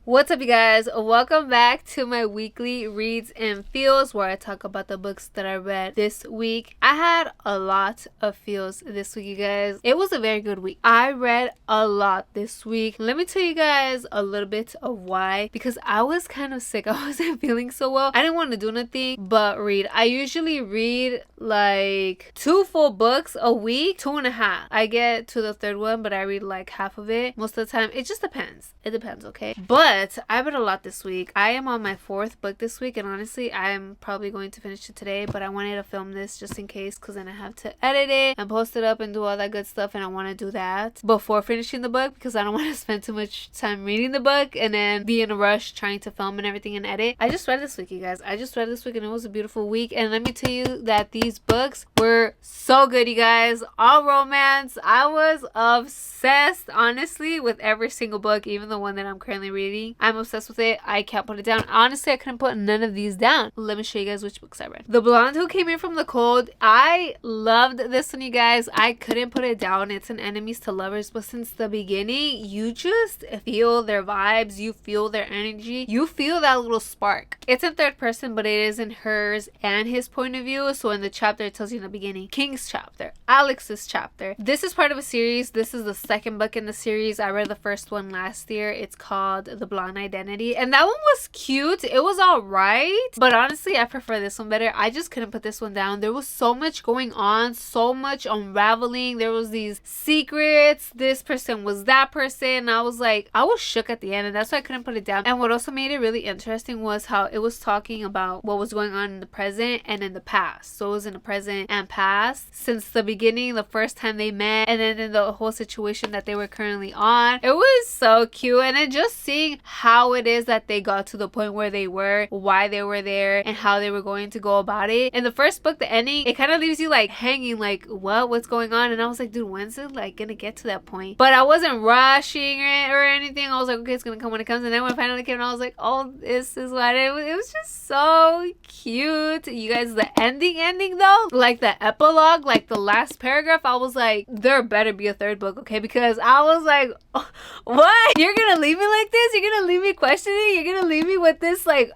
What's up, you guys? Welcome back to my weekly reads and feels where I talk about the books that I read this week. I had a lot of feels this week, you guys. It was a very good week. I read a lot this week. Let me tell you guys a little bit of why. Because I was kind of sick. I wasn't feeling so well. I didn't want to do nothing but read. I usually read like 2 full books a week, 2.5. I get to the third one, but I read like half of it most of the time. It just depends. It depends, okay? But I read a lot this week. I am on my 4th book this week, and honestly, I am probably going to finish it today, but I wanted to film this just in case, because then I have to edit it and post it up and do all that good stuff, and I want to do that before finishing the book because I don't want to spend too much time reading the book and then be in a rush trying to film and everything and edit. I just read this week, you guys. I just read this week, and it was a beautiful week, and let me tell you that these books were so good, you guys. All romance. I was obsessed, honestly, with every single book, even the one that I'm currently reading. I'm obsessed with it. I can't put it down. Honestly, I couldn't put none of these down. Let me show you guys which books I read. The Blonde Who Came In From the Cold. I loved this one, you guys. I couldn't put it down. It's an enemies to lovers, but since the beginning, you just feel their vibes. You feel their energy. You feel that little spark. It's in third person, but it is in hers and his point of view. So in the chapter, it tells you in the beginning, King's chapter, Alex's chapter. This is part of a series. This is the second book in the series. I read the first one last year. It's called The Blonde Identity, and that one was cute. It was all right, but honestly, I prefer this one better. I just couldn't put this one down. There was so much going on, so much unraveling. There was these secrets. This person was that person. I was like, I was shook at the end, and that's why I couldn't put it down. And what also made it really interesting was how it was talking about what was going on in the present and in the past. So it was in the present and past since the beginning, the first time they met, and then in the whole situation that they were currently on. It was so cute, and then just seeing how it is that they got to the point where they were, why they were there, and how they were going to go about it. In the first book, the ending, it kind of leaves you like hanging, like what's going on? And I was like, dude, when's it like gonna get to that point? But I wasn't rushing it or anything. I was like, okay, it's gonna come when it comes. And then when it finally came, I was like, oh, this is what it was just so cute, you guys. The ending though, like the epilogue, like the last paragraph, I was like, there better be a third book, okay? Because I was like, oh, what? You're gonna leave me like this? You're gonna leave me questioning? You're gonna leave me with this like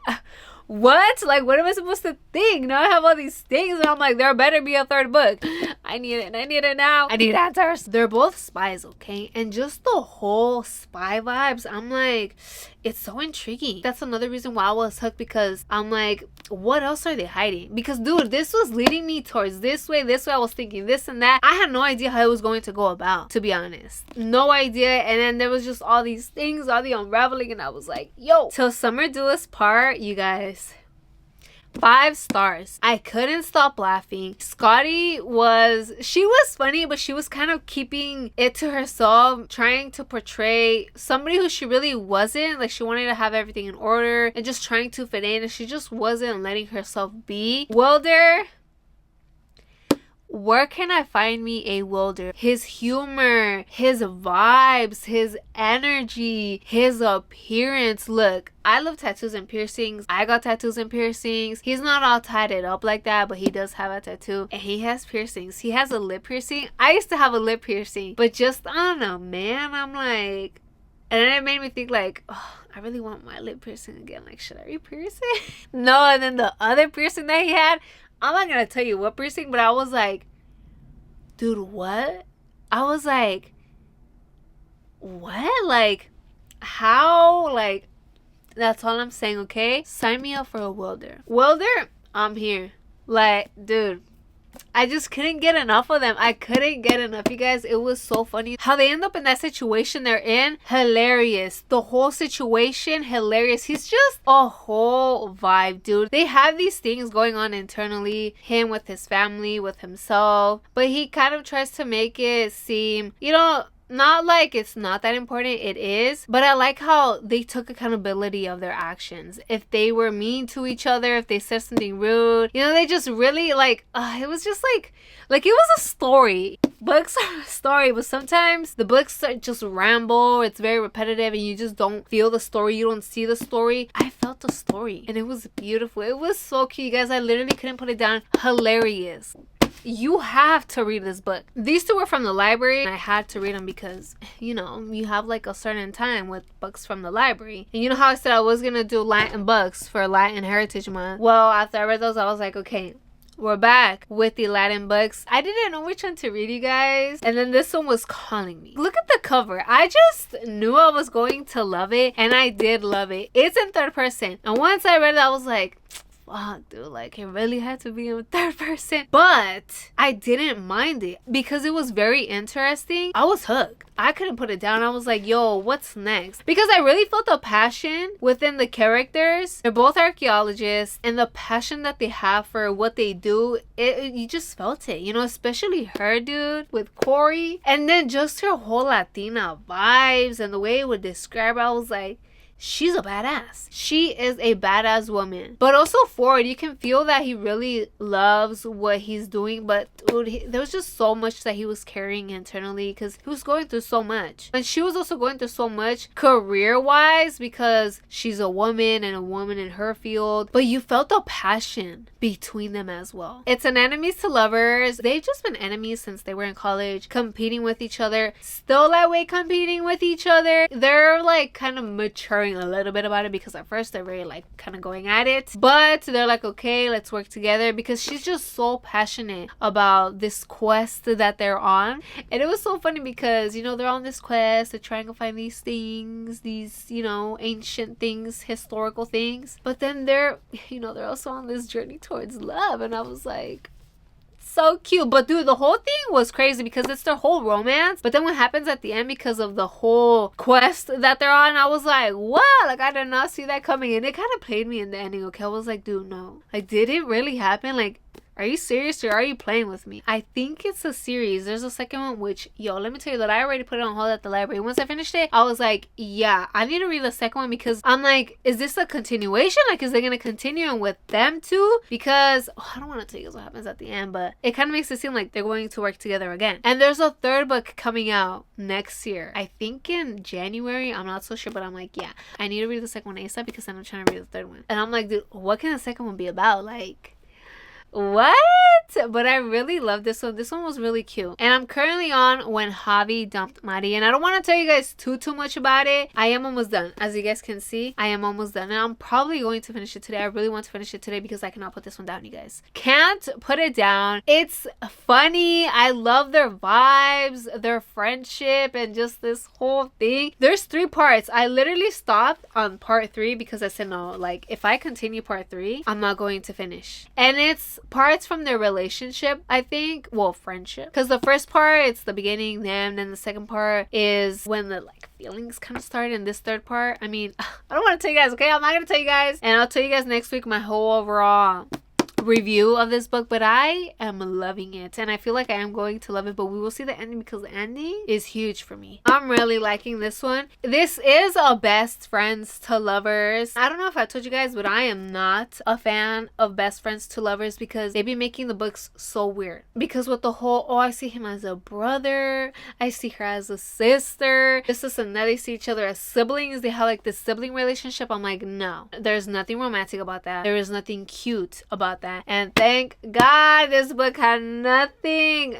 what? Like, what am I supposed to think? Now I have all these things, and I'm like, there better be a third book. I need it, and I need it now. I need answers. They're both spies, okay? And just the whole spy vibes, I'm like, it's so intriguing. That's another reason why I was hooked, because I'm like, what else are they hiding? Because, dude, this was leading me towards this way. I was thinking this and that. I had no idea how it was going to go about, to be honest. No idea. And then there was just all these things, all the unraveling, and I was like, yo. Till Summer Do Us Part, you guys. 5 stars. I couldn't stop laughing. Scotty she was funny, but she was kind of keeping it to herself, trying to portray somebody who she really wasn't. Like, she wanted to have everything in order and just trying to fit in, and she just wasn't letting herself be. Wilder, where can I find me a Wilder? His humor, his vibes, his energy, his appearance. Look, I love tattoos and piercings. I got tattoos and piercings. He's not all tied it up like that, but he does have a tattoo, and he has piercings. He has a lip piercing. I used to have a lip piercing, but just, I don't know, man. I'm like, and then it made me think like, oh, I really want my lip piercing again. Like, should I re-pierce it? No. And then the other piercing that he had, I'm not gonna tell you what piercing, but I was like, dude, what? I was like, what? Like, how? Like, that's all I'm saying, okay? Sign me up for a Wilder. Wilder, I'm here. Like, dude, I just couldn't get enough of them. I couldn't get enough, you guys. It was so funny how they end up in that situation they're in. Hilarious. The whole situation, hilarious. He's just a whole vibe, dude. They have these things going on internally, him with his family, with himself, but he kind of tries to make it seem, not like it's not that important. It is. But I like how they took accountability of their actions. If they were mean to each other, if they said something rude, they just really like, it was just like it was a story. Books are a story, but sometimes the books just ramble. It's very repetitive, and you just don't feel the story. You don't see the story. I felt the story, and it was beautiful. It was so cute, you guys. I literally couldn't put it down. Hilarious. you have to read this book. These two were from the library. I had to read them because, you know, you have like a certain time with books from the library. And you know how I said I was gonna do Latin books for Latin Heritage Month? Well, after I read those, I was like, okay, we're back with the Latin books. I didn't know which one to read, you guys. And then this one was calling me. Look at the cover. I just knew I was going to love it. And I did love it. It's in third person. And once I read it, I was like, fuck, dude, like it really had to be in third person. But I didn't mind it because it was very interesting. I was hooked. I couldn't put it down. I was like, yo, what's next? Because I really felt the passion within the characters. They're both archaeologists, and the passion that they have for what they do, you just felt it, you know, especially her, dude, with Corey. And then just her whole Latina vibes and the way it would describe her, I was like, she's a badass. She is a badass woman. But also Ford, you can feel that he really loves what he's doing. But dude, there was just so much that he was carrying internally because he was going through so much. And she was also going through so much career-wise because she's a woman and a woman in her field. But you felt the passion between them as well. It's an enemies to lovers. They've just been enemies since they were in college, competing with each other. Still that way, competing with each other. They're like kind of maturing a little bit about it because at first they're very like kind of going at it, but they're like, okay, let's work together because she's just so passionate about this quest that they're on. And it was so funny because, you know, they're on this quest, they're trying to find these things, these, you know, ancient things, historical things, but then they're, you know, they're also on this journey towards love. And I was like, so cute. But dude, the whole thing was crazy because it's their whole romance, but then what happens at the end because of the whole quest that they're on, I was like, what? Like, I did not see that coming. And it kind of played me in the ending. Okay, I was like, dude, no, like, did it really happen? Like, are you serious or are you playing with me? I think it's a series. There's a second one, which, yo, let me tell you that I already put it on hold at the library. Once I finished it, I was like, yeah, I need to read the second one because I'm like, is this a continuation? Like, is they going to continue with them too? Because I don't want to tell you what happens at the end, but it kind of makes it seem like they're going to work together again. And there's a third book coming out next year. I think in January. I'm not so sure, but I'm like, yeah, I need to read the second one ASAP because I'm trying to read the third one. And I'm like, dude, what can the second one be about? Like, what? But I really love this one. This one was really cute. And I'm currently on When Javi Dumped Mari. And I don't want to tell you guys too much about it. I am almost done. As you guys can see, I am almost done. And I'm probably going to finish it today. I really want to finish it today because I cannot put this one down, you guys. Can't put it down. It's funny. I love their vibes, their friendship, and just this whole thing. There's 3 parts. I literally stopped on part 3 because I said, no, like, if I continue part 3, I'm not going to finish. And it's parts from their relationship, I think. Well, friendship. Because the first part, it's the beginning, them. Then the second part is when the like feelings kind of start. And this third part, I mean, I don't want to tell you guys, okay? I'm not going to tell you guys. And I'll tell you guys next week my whole overall review of this book, but I am loving it and I feel like I am going to love it, but we will see the ending because the ending is huge for me. I'm really liking this one. This is a best friends to lovers. I don't know if I told you guys, but I am not a fan of best friends to lovers because they be making the books so weird. Because with the whole, oh, I see him as a brother, I see her as a sister, this and that, they see each other as siblings, they have like this sibling relationship. I'm like, no, there's nothing romantic about that. There is nothing cute about that. And thank God this book had nothing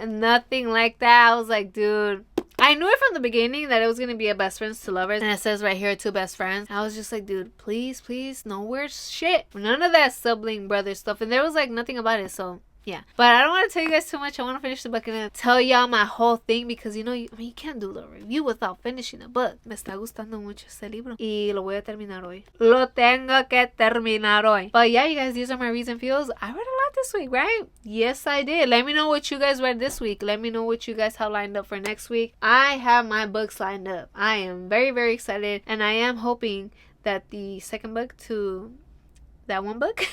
like that. I was like, dude, I knew it from the beginning that it was going to be a best friends to lovers. And it says right here, 2 best friends. I was just like, dude, please, no weird shit. None of that sibling brother stuff. And there was like nothing about it. So yeah, but I don't want to tell you guys too much. I want to finish the book and then tell y'all my whole thing because, you know, I mean, you can't do the review without finishing the book. Me está gustando mucho este libro y lo voy a terminar hoy. Lo tengo que terminar hoy. But yeah, you guys, these are my reads and feels. I read a lot this week, right? Yes, I did. Let me know what you guys read this week. Let me know what you guys have lined up for next week. I have my books lined up. I am very, very excited, and I am hoping that the second book to that one book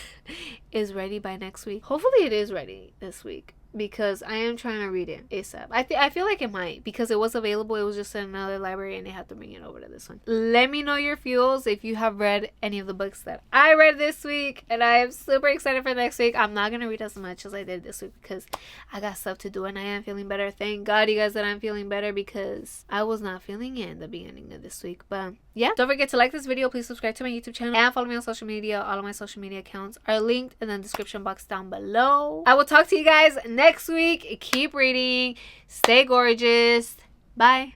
is ready by next week. Hopefully it is ready this week because I am trying to read it ASAP. I feel like it might because it was available. It was just in another library and they had to bring it over to this one. Let me know your feels if you have read any of the books that I read this week, and I am super excited for next week. I'm not gonna read as much as I did this week because I got stuff to do and I am feeling better. Thank God, you guys, that I'm feeling better because I was not feeling it in the beginning of this week. But yeah, don't forget to like this video. Please subscribe to my YouTube channel and follow me on social media. All of my social media accounts are linked in the description box down below. I will talk to you guys next next week. Keep reading. Stay gorgeous. Bye.